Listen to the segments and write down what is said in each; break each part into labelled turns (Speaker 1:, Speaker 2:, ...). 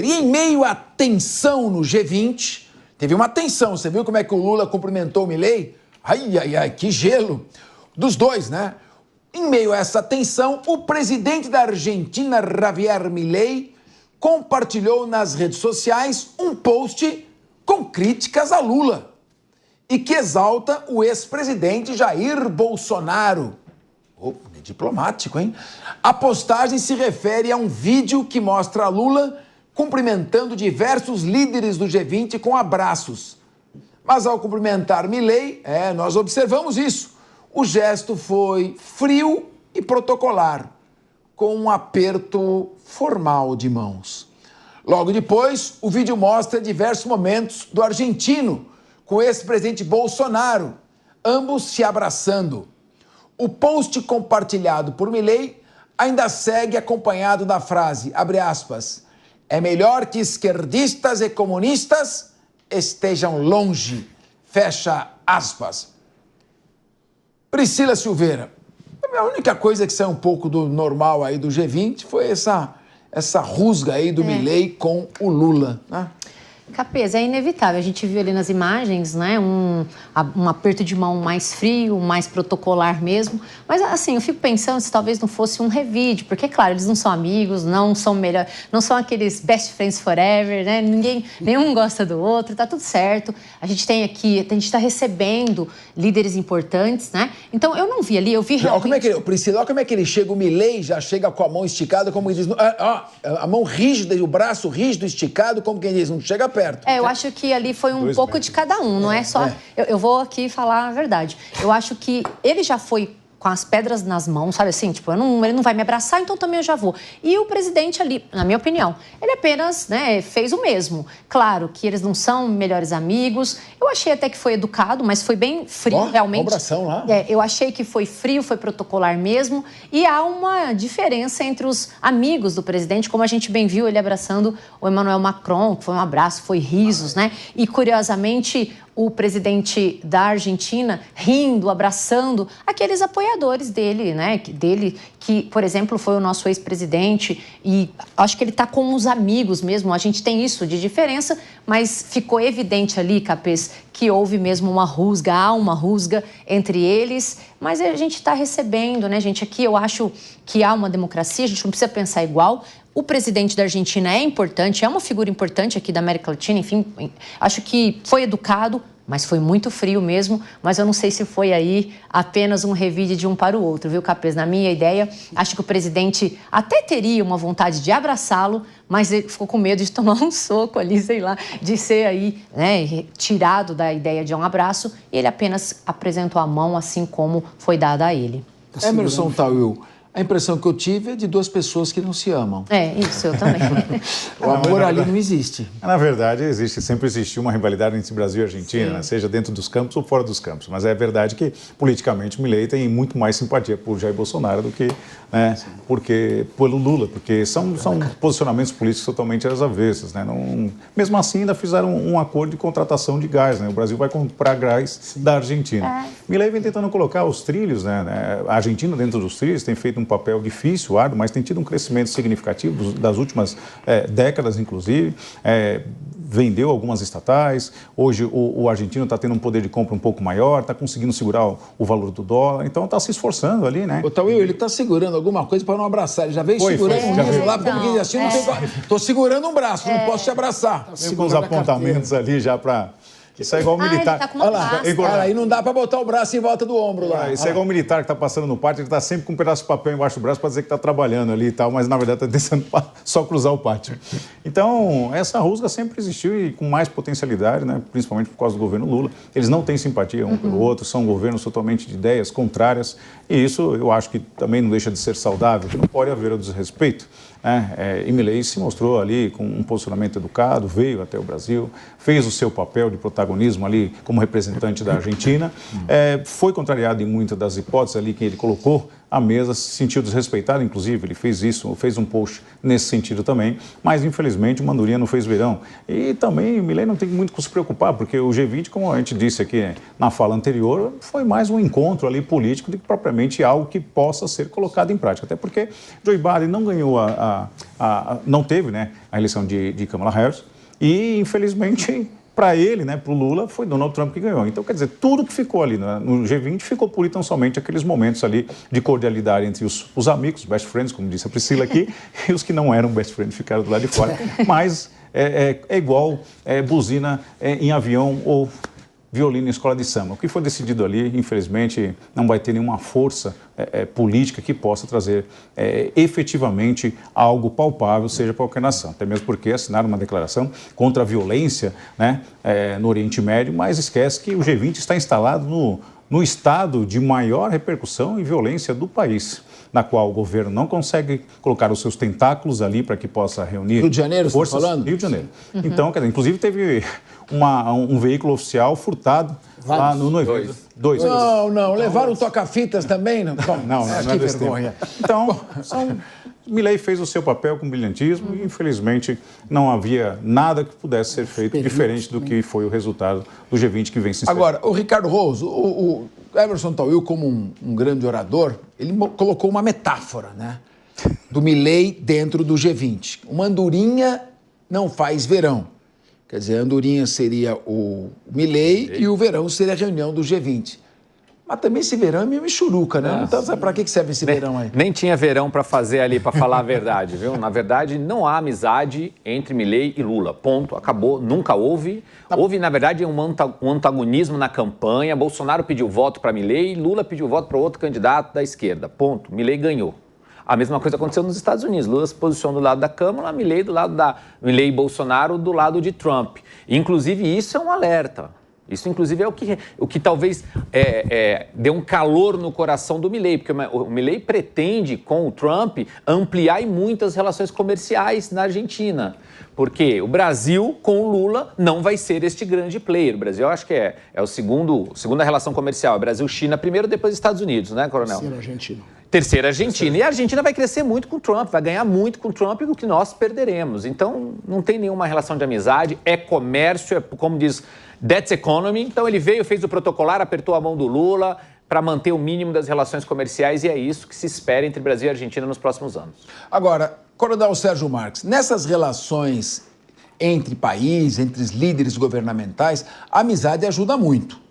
Speaker 1: E em meio à tensão no G20, teve uma tensão, você viu como é que o Lula cumprimentou o Milei? Ai, ai, ai, que gelo! Dos dois, né? Em meio a essa tensão, o presidente da Argentina, Javier Milei, compartilhou nas redes sociais um post com críticas a Lula e que exalta o ex-presidente Jair Bolsonaro. Oh, diplomático, hein? A postagem se refere a um vídeo que mostra Lula cumprimentando diversos líderes do G20 com abraços. Mas ao cumprimentar Milei, nós observamos isso. O gesto foi frio e protocolar, com um aperto formal de mãos. Logo depois, o vídeo mostra diversos momentos do argentino com o ex-presidente Bolsonaro, ambos se abraçando. O post compartilhado por Milei ainda segue acompanhado da frase, abre aspas, é melhor que esquerdistas e comunistas estejam longe, fecha aspas. Priscila Silveira, a única coisa que saiu um pouco do normal aí do G20 foi essa rusga aí do Milei com o Lula, né?
Speaker 2: Capês, é inevitável. A gente viu ali nas imagens, né, um aperto de mão mais frio, mais protocolar mesmo. Mas, assim, eu fico pensando se talvez não fosse um revide, porque, claro, eles não são amigos, não são aqueles best friends forever, né? Nenhum gosta do outro, tá tudo certo. A gente está recebendo líderes importantes, né? Então, eu não vi ali, eu vi realmente...
Speaker 1: Priscila, olha como é que ele chega, o Milei já chega com a mão esticada, como ele diz, a mão rígida e o braço rígido, esticado, como quem diz, não chega perto.
Speaker 2: Eu acho que ali foi um pouco de cada um, não é só... Eu vou aqui falar a verdade. Eu acho que ele já foi com as pedras nas mãos, sabe assim? Tipo, ele não vai me abraçar, então também eu já vou. E o presidente ali, na minha opinião, ele apenas, né, fez o mesmo. Claro que eles não são melhores amigos. Eu achei até que foi educado, mas foi bem frio, realmente.
Speaker 1: Um abração lá.
Speaker 2: Eu achei que foi frio, foi protocolar mesmo. E há uma diferença entre os amigos do presidente, como a gente bem viu ele abraçando o Emmanuel Macron, que foi um abraço, foi risos, né? E, curiosamente, o presidente da Argentina rindo, abraçando aqueles apoiadores dele, né? Que, por exemplo, foi o nosso ex-presidente, e acho que ele está com os amigos mesmo. A gente tem isso de diferença, mas ficou evidente ali, Capês, que houve mesmo uma rusga, há uma rusga entre eles, mas a gente está recebendo, né, gente? Aqui eu acho que há uma democracia, a gente não precisa pensar igual. O presidente da Argentina é importante, é uma figura importante aqui da América Latina, enfim, acho que foi educado, mas foi muito frio mesmo, mas eu não sei se foi aí apenas um revide de um para o outro, viu, Capês? Na minha ideia, acho que o presidente até teria uma vontade de abraçá-lo, mas ele ficou com medo de tomar um soco ali, sei lá, de ser aí, né, tirado da ideia de um abraço, e ele apenas apresentou a mão assim como foi dada a ele.
Speaker 1: Emerson Tawil, a impressão que eu tive é de duas pessoas que não se amam.
Speaker 2: Isso, eu também.
Speaker 1: O amor ali não existe.
Speaker 3: Na verdade, sempre existiu uma rivalidade entre Brasil e Argentina, né? Seja dentro dos campos ou fora dos campos. Mas é verdade que, politicamente, o Milei tem muito mais simpatia por Jair Bolsonaro do que pelo Lula, porque são posicionamentos políticos totalmente às avessas, né? Mesmo assim, ainda fizeram um acordo de contratação de gás, né? O Brasil vai comprar gás da Argentina. Milei vem tentando colocar os trilhos, né? A Argentina, dentro dos trilhos, tem feito um papel difícil, árduo, mas tem tido um crescimento significativo das últimas décadas, inclusive. Vendeu algumas estatais. Hoje o argentino está tendo um poder de compra um pouco maior, está conseguindo segurar o valor do dólar, então está se esforçando ali, né?
Speaker 1: O Tawil, ele está segurando alguma coisa para não abraçar. Ele já veio segurando um livro lá, como quem diz assim, estou segurando um braço, não posso te abraçar.
Speaker 3: Com os apontamentos ali já para... Isso é igual o militar.
Speaker 2: Ele tá com uma
Speaker 1: Olha, aí não dá para botar o braço em volta do ombro lá.
Speaker 3: Isso é igual o militar que está passando no pátio, ele está sempre com um pedaço de papel embaixo do braço para dizer que está trabalhando ali e tal, mas na verdade está descendo só cruzar o pátio. Então, essa rusga sempre existiu e com mais potencialidade, né? Principalmente por causa do governo Lula. Eles não têm simpatia um pelo outro, são governos totalmente de ideias contrárias, e isso eu acho que também não deixa de ser saudável, que não pode haver o desrespeito. E Milei se mostrou ali com um posicionamento educado, veio até o Brasil, fez o seu papel de protagonismo ali como representante da Argentina, foi contrariado em muitas das hipóteses ali que ele colocou à mesa, se sentiu desrespeitado, inclusive, ele fez isso, fez um post nesse sentido também, mas infelizmente o Mandurinha não fez verão. E também o Milei não tem muito com se preocupar, porque o G20, como a gente disse aqui na fala anterior, foi mais um encontro ali político do que propriamente algo que possa ser colocado em prática, até porque Joe Biden não ganhou não teve, né, a eleição de Kamala Harris e, infelizmente, para ele, né, para o Lula, foi Donald Trump que ganhou. Então, quer dizer, tudo que ficou ali no G20 ficou por tão somente aqueles momentos ali de cordialidade entre os amigos, best friends, como disse a Priscila aqui, e os que não eram best friends ficaram do lado de fora. Mas é igual buzina em avião ou violino em escola de samba. O que foi decidido ali, infelizmente, não vai ter nenhuma força política que possa trazer efetivamente algo palpável, seja para qualquer nação. Até mesmo porque assinaram uma declaração contra a violência, né, no Oriente Médio, mas esquece que o G20 está instalado no estado de maior repercussão e violência do país, na qual o governo não consegue colocar os seus tentáculos ali para que possa reunir...
Speaker 1: Rio de Janeiro,
Speaker 3: forças,
Speaker 1: você está falando?
Speaker 3: Rio de Janeiro. Então, quer dizer, inclusive teve um veículo oficial furtado lá no evento. Dois.
Speaker 1: Não, levaram toca-fitas também? Não,
Speaker 3: não é
Speaker 1: que
Speaker 3: desse
Speaker 1: vergonha.
Speaker 3: tempo. Então, Milei fez o seu papel com brilhantismo e, infelizmente, não havia nada que pudesse ser feito diferente do que foi o resultado do G20 que vem se encerrando.
Speaker 1: Agora, o Ricardo Rose, o Emerson Tawil, como um grande orador, ele colocou uma metáfora, né, do Milei dentro do G20. Uma andorinha não faz verão. Quer dizer, a andorinha seria o Milei e o verão seria a reunião do G20. Mas também esse verão é meio michuruca, né? Então, para que serve esse verão aí?
Speaker 4: Nem tinha verão para fazer ali, para falar a verdade, viu? Na verdade, não há amizade entre Milei e Lula. Ponto. Acabou. Nunca houve. Houve, na verdade, um antagonismo na campanha. Bolsonaro pediu voto para Milei e Lula pediu voto para outro candidato da esquerda. Ponto. Milei ganhou. A mesma coisa aconteceu nos Estados Unidos. Lula se posicionou do lado da Câmara, Milei do lado Milei e Bolsonaro do lado de Trump. Inclusive, isso é um alerta. Isso, inclusive, é o que talvez dê um calor no coração do Milei, porque o Milei pretende, com o Trump, ampliar em muitas relações comerciais na Argentina. Porque o Brasil, com o Lula, não vai ser este grande player. O Brasil, eu acho que é o segunda relação comercial. Brasil-China primeiro, depois Estados Unidos, né, Coronel? Terceira Argentina. E a Argentina vai crescer muito com o Trump, vai ganhar muito com o Trump, o que nós perderemos. Então, não tem nenhuma relação de amizade, é comércio, como diz, that's economy. Então, ele veio, fez o protocolar, apertou a mão do Lula para manter o mínimo das relações comerciais e é isso que se espera entre Brasil e Argentina nos próximos anos.
Speaker 1: Agora, Coronel Sérgio Marques, nessas relações entre países, entre os líderes governamentais, a amizade ajuda muito.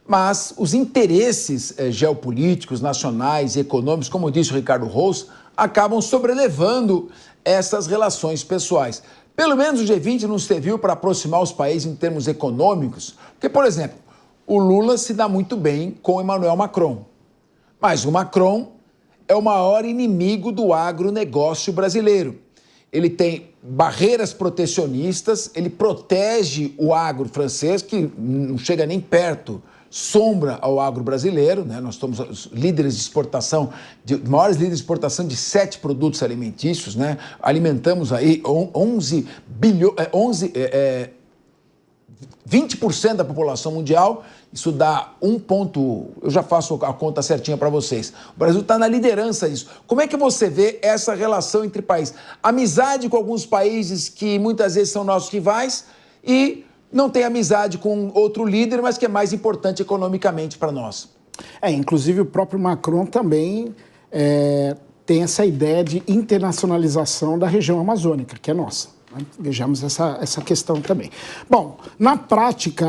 Speaker 1: Mas os interesses geopolíticos, nacionais e econômicos, como disse o Ricardo Rose, acabam sobrelevando essas relações pessoais. Pelo menos o G20 não serviu para aproximar os países em termos econômicos, porque, por exemplo, o Lula se dá muito bem com o Emmanuel Macron, mas o Macron é o maior inimigo do agronegócio brasileiro. Ele tem barreiras protecionistas, ele protege o agro francês, que não chega nem perto, sombra ao agro brasileiro, né? Nós somos os líderes de exportação, maiores líderes de exportação de 7 produtos alimentícios, né? Alimentamos aí 20% da população mundial, isso dá eu já faço a conta certinha para vocês. O Brasil está na liderança disso. Como é que você vê essa relação entre países? Amizade com alguns países que muitas vezes são nossos rivais e não tem amizade com outro líder, mas que é mais importante economicamente para nós.
Speaker 5: Inclusive o próprio Macron também tem essa ideia de internacionalização da região amazônica, que é nossa. Vejamos essa questão também. Bom, na prática,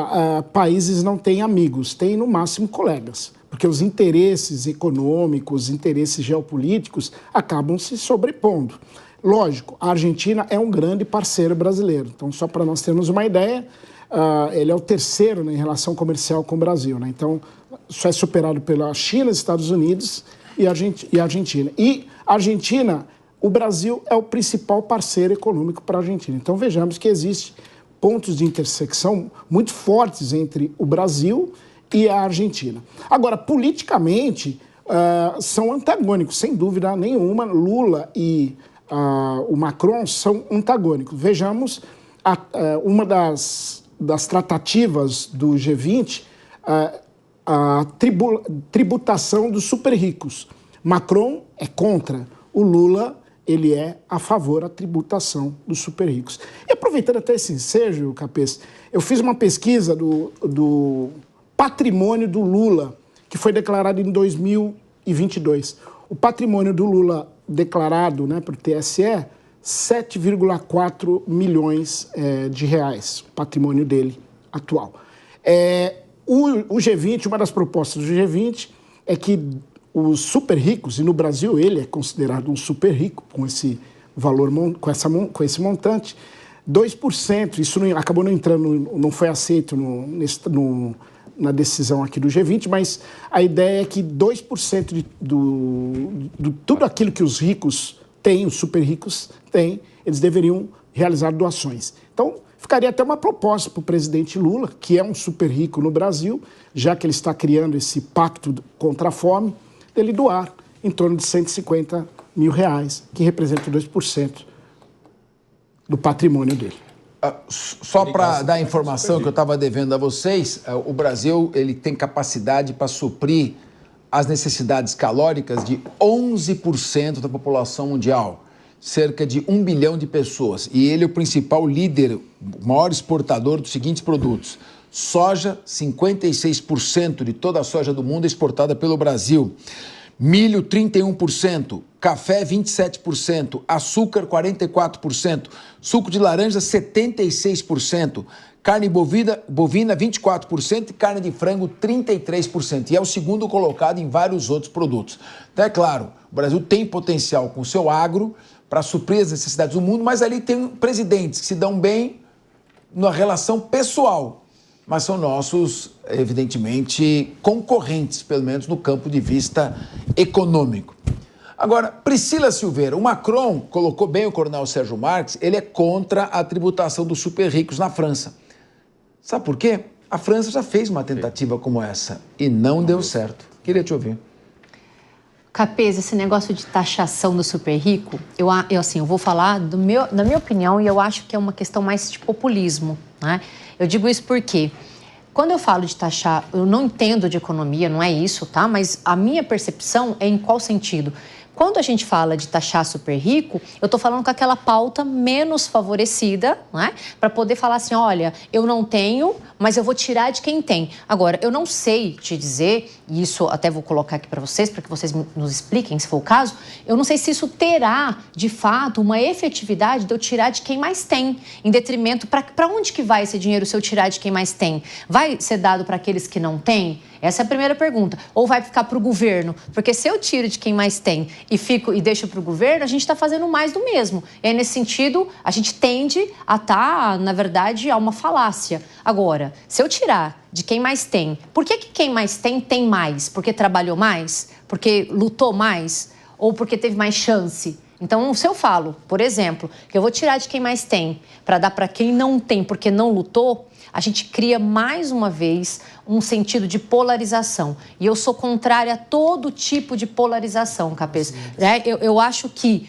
Speaker 5: países não têm amigos, têm no máximo colegas, porque os interesses econômicos, os interesses geopolíticos acabam se sobrepondo. Lógico, a Argentina é um grande parceiro brasileiro, então só para nós termos uma ideia, ele é o terceiro, né, em relação comercial com o Brasil, né? Então só é superado pela China, Estados Unidos e a Argentina. E a Argentina... O Brasil é o principal parceiro econômico para a Argentina. Então, vejamos que existem pontos de intersecção muito fortes entre o Brasil e a Argentina. Agora, politicamente, são antagônicos, sem dúvida nenhuma. Lula e o Macron são antagônicos. Vejamos uma das tratativas do G20, a tributação dos super ricos. Macron é contra, o Lula ele é a favor da tributação dos super ricos. E aproveitando até esse ensejo, Capês, eu fiz uma pesquisa do patrimônio do Lula, que foi declarado em 2022. O patrimônio do Lula declarado, né, por TSE, 7,4 milhões de reais, o patrimônio dele atual. O G20, uma das propostas do G20 é que os super ricos, e no Brasil ele é considerado um super rico com esse valor, com esse montante, 2%, isso acabou não entrando, não foi aceito na decisão aqui do G20, mas a ideia é que 2% de tudo aquilo que os ricos têm, os super ricos têm, eles deveriam realizar doações. Então, ficaria até uma proposta para o presidente Lula, que é um super rico no Brasil, já que ele está criando esse pacto contra a fome, dele doar em torno de 150 mil reais, que representa 2% do patrimônio dele.
Speaker 1: Só para dar a informação que eu estava devendo a vocês, o Brasil ele tem capacidade para suprir as necessidades calóricas de 11% da população mundial, cerca de 1 bilhão de pessoas. E ele é o principal líder, o maior exportador dos seguintes produtos. Soja, 56% de toda a soja do mundo é exportada pelo Brasil. Milho, 31%. Café, 27%. Açúcar, 44%. Suco de laranja, 76%. Carne bovina, 24%. E carne de frango, 33%. E é o segundo colocado em vários outros produtos. Então, é claro, o Brasil tem potencial com o seu agro para suprir as necessidades do mundo, mas ali tem presidentes que se dão bem na relação pessoal, mas são nossos, evidentemente, concorrentes, pelo menos no campo de vista econômico. Agora, Priscila Silveira, o Macron colocou bem o coronel Sérgio Marques, ele é contra a tributação dos super ricos na França. Sabe por quê? A França já fez uma tentativa como essa e não deu certo. Queria te ouvir.
Speaker 2: Capês, esse negócio de taxação do super rico, eu vou falar da minha opinião e eu acho que é uma questão mais de populismo, né? Eu digo isso porque, quando eu falo de taxar, eu não entendo de economia, não é isso, tá? Mas a minha percepção é em qual sentido? Quando a gente fala de taxar super rico, eu estou falando com aquela pauta menos favorecida, né? Para poder falar assim, olha, eu não tenho, mas eu vou tirar de quem tem. Agora, eu não sei te dizer, e isso até vou colocar aqui para vocês, para que vocês nos expliquem, se for o caso, eu não sei se isso terá, de fato, uma efetividade de eu tirar de quem mais tem, em detrimento, para onde que vai esse dinheiro se eu tirar de quem mais tem? Vai ser dado para aqueles que não têm? Essa é a primeira pergunta. Ou vai ficar para o governo? Porque se eu tiro de quem mais tem e deixo para o governo, a gente está fazendo mais do mesmo. E aí, nesse sentido, a gente tende a estar, na verdade, a uma falácia. Agora, se eu tirar de quem mais tem, por que quem mais tem mais? Porque trabalhou mais? Porque lutou mais? Ou porque teve mais chance? Então, se eu falo, por exemplo, que eu vou tirar de quem mais tem para dar para quem não tem porque não lutou, a gente cria mais uma vez um sentido de polarização. E eu sou contrária a todo tipo de polarização, Capês. Eu acho que,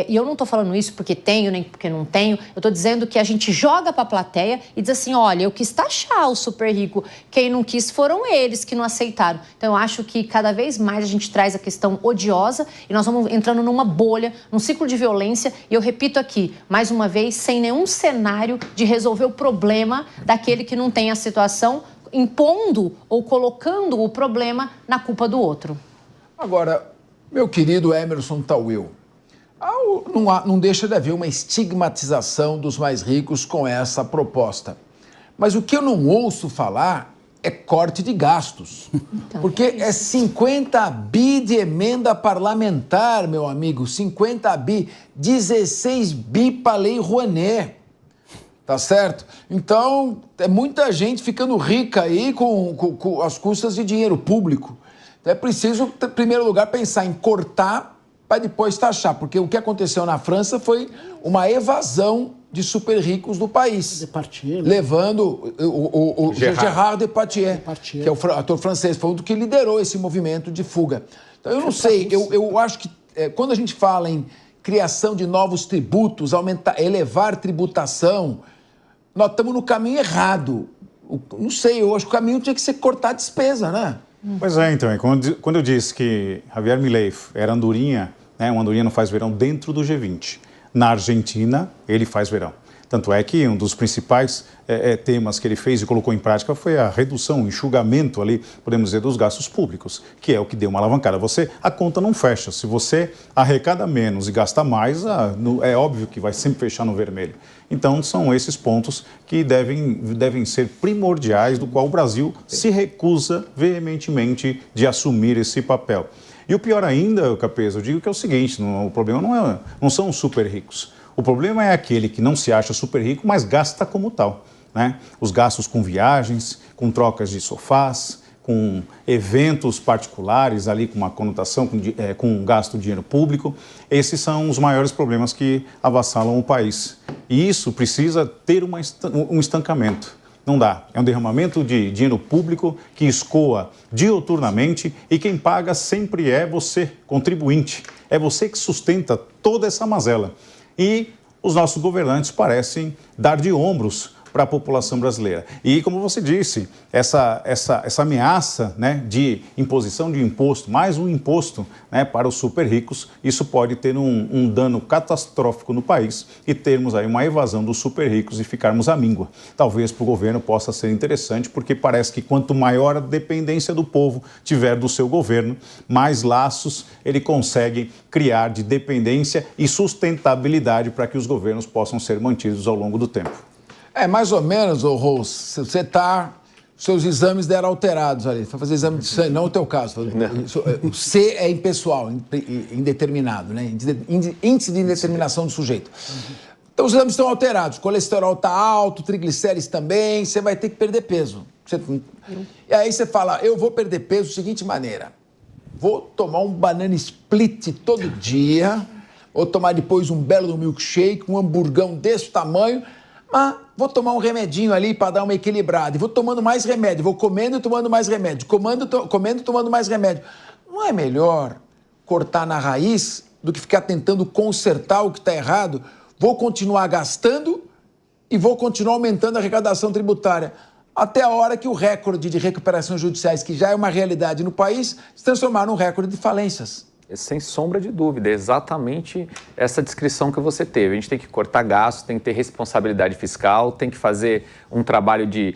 Speaker 2: e eu não estou falando isso porque tenho, nem porque não tenho, eu estou dizendo que a gente joga para a plateia e diz assim, olha, eu quis taxar o super rico, quem não quis foram eles que não aceitaram. Então eu acho que cada vez mais a gente traz a questão odiosa e nós vamos entrando numa bolha, num ciclo de violência, e eu repito aqui, mais uma vez, sem nenhum cenário de resolver o problema daquele que não tem a situação, impondo ou colocando o problema na culpa do outro.
Speaker 1: Agora, meu querido Emerson Tawil, não deixa de haver uma estigmatização dos mais ricos com essa proposta. Mas o que eu não ouço falar é corte de gastos. Então, porque é 50 bi de emenda parlamentar, meu amigo, 50 bi, 16 bi para a Lei Rouanet. Tá certo? Então, é muita gente ficando rica aí com as custas de dinheiro público. Então, é preciso, em primeiro lugar, pensar em cortar para depois taxar, porque o que aconteceu na França foi uma evasão de super ricos do país.
Speaker 5: Depardieu,
Speaker 1: levando o Gérard Depardieu, que é o ator francês, foi um do que liderou esse movimento de fuga. Então, eu não sei, eu acho que quando a gente fala em criação de novos tributos, elevar tributação, nós estamos no caminho errado. Não sei, eu acho que o caminho tinha que ser cortar a despesa, né?
Speaker 3: Pois é, então, quando eu disse que Javier Milei era andorinha, né, uma andorinha não faz verão dentro do G20. Na Argentina, ele faz verão. Tanto é que um dos principais temas que ele fez e colocou em prática foi a redução, o enxugamento ali, podemos dizer, dos gastos públicos, que é o que deu uma alavancada. A conta não fecha. Se você arrecada menos e gasta mais, é óbvio que vai sempre fechar no vermelho. Então, são esses pontos que devem ser primordiais, do qual o Brasil se recusa veementemente de assumir esse papel. E o pior ainda, Capês, eu digo que é o seguinte, o problema não são os super ricos. O problema é aquele que não se acha super rico, mas gasta como tal, né? Os gastos com viagens, com trocas de sofás, com eventos particulares ali com uma conotação, com gasto de dinheiro público. Esses são os maiores problemas que avassalam o país. E isso precisa ter um estancamento. Não dá. É um derramamento de dinheiro público que escoa diuturnamente e quem paga sempre é você, contribuinte. É você que sustenta toda essa mazela. E os nossos governantes parecem dar de ombros para a população brasileira. E, como você disse, essa ameaça, né, de imposição de imposto, mais um imposto, né, para os super ricos, isso pode ter um dano catastrófico no país e termos aí uma evasão dos super ricos e ficarmos à míngua. Talvez para o governo possa ser interessante, porque parece que quanto maior a dependência do povo tiver do seu governo, mais laços ele consegue criar de dependência e sustentabilidade para que os governos possam ser mantidos ao longo do tempo.
Speaker 1: Mais ou menos, ô Rose, seus exames deram alterados ali. Você vai fazer exame de sangue, não o teu caso. O C é impessoal, indeterminado, né? Índice de indeterminação do sujeito. Então os exames estão alterados, o colesterol está alto, triglicérides também, você vai ter que perder peso. E aí você fala, eu vou perder peso da seguinte maneira, vou tomar um banana split todo dia, vou tomar depois um belo milkshake, um hamburgão desse tamanho, mas vou tomar um remedinho ali para dar uma equilibrada. E vou tomando mais remédio, vou comendo e tomando mais remédio, comendo e tomando mais remédio. Não é melhor cortar na raiz do que ficar tentando consertar o que está errado? Vou continuar gastando e vou continuar aumentando a arrecadação tributária. Até a hora que o recorde de recuperações judiciais, que já é uma realidade no país, se transformar num recorde de falências.
Speaker 4: Sem sombra de dúvida, é exatamente essa descrição que você teve. A gente tem que cortar gastos, tem que ter responsabilidade fiscal, tem que fazer um trabalho de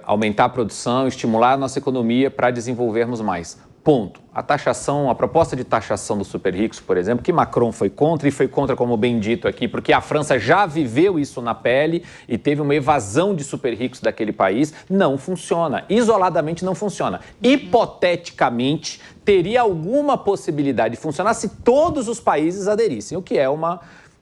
Speaker 4: aumentar a produção, estimular a nossa economia para desenvolvermos mais. Ponto. A proposta de taxação dos super ricos, por exemplo, que Macron foi contra, e foi contra, como bem dito aqui, porque a França já viveu isso na pele e teve uma evasão de super ricos daquele país, não funciona. Isoladamente não funciona. Hipoteticamente, teria alguma possibilidade de funcionar se todos os países aderissem, o que é uma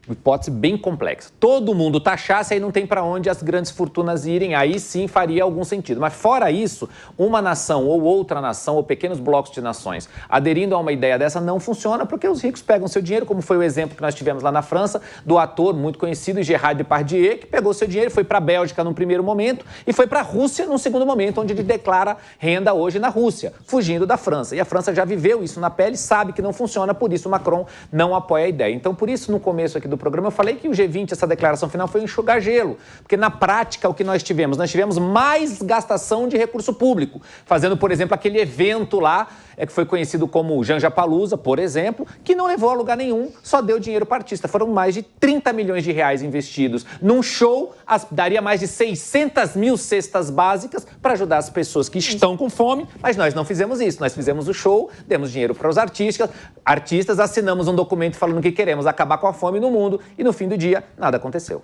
Speaker 4: hipótese bem complexa. Todo mundo taxasse, aí não tem para onde as grandes fortunas irem, aí sim faria algum sentido. Mas fora isso, uma nação ou outra nação, ou pequenos blocos de nações, aderindo a uma ideia dessa não funciona, porque os ricos pegam seu dinheiro, como foi o exemplo que nós tivemos lá na França, do ator muito conhecido, Gérard Depardieu, que pegou seu dinheiro, foi para a Bélgica num primeiro momento e foi para a Rússia num segundo momento, onde ele declara renda hoje na Rússia, fugindo da França. E a França já viveu isso na pele, sabe que não funciona, por isso o Macron não apoia a ideia. Então, por isso, no começo aqui do programa, eu falei que o G20, essa declaração final, foi um enxugar gelo, porque na prática o que nós tivemos mais gastação de recurso público, fazendo, por exemplo, aquele evento lá, que foi conhecido como Janjapalooza, por exemplo, que não levou a lugar nenhum, só deu dinheiro para artista. Foram mais de 30 milhões de reais investidos num show, daria mais de 600 mil cestas básicas para ajudar as pessoas que estão com fome, mas nós não fizemos isso. Nós fizemos o show, demos dinheiro para os artistas, assinamos um documento falando que queremos acabar com a fome no mundo e no fim do dia nada aconteceu.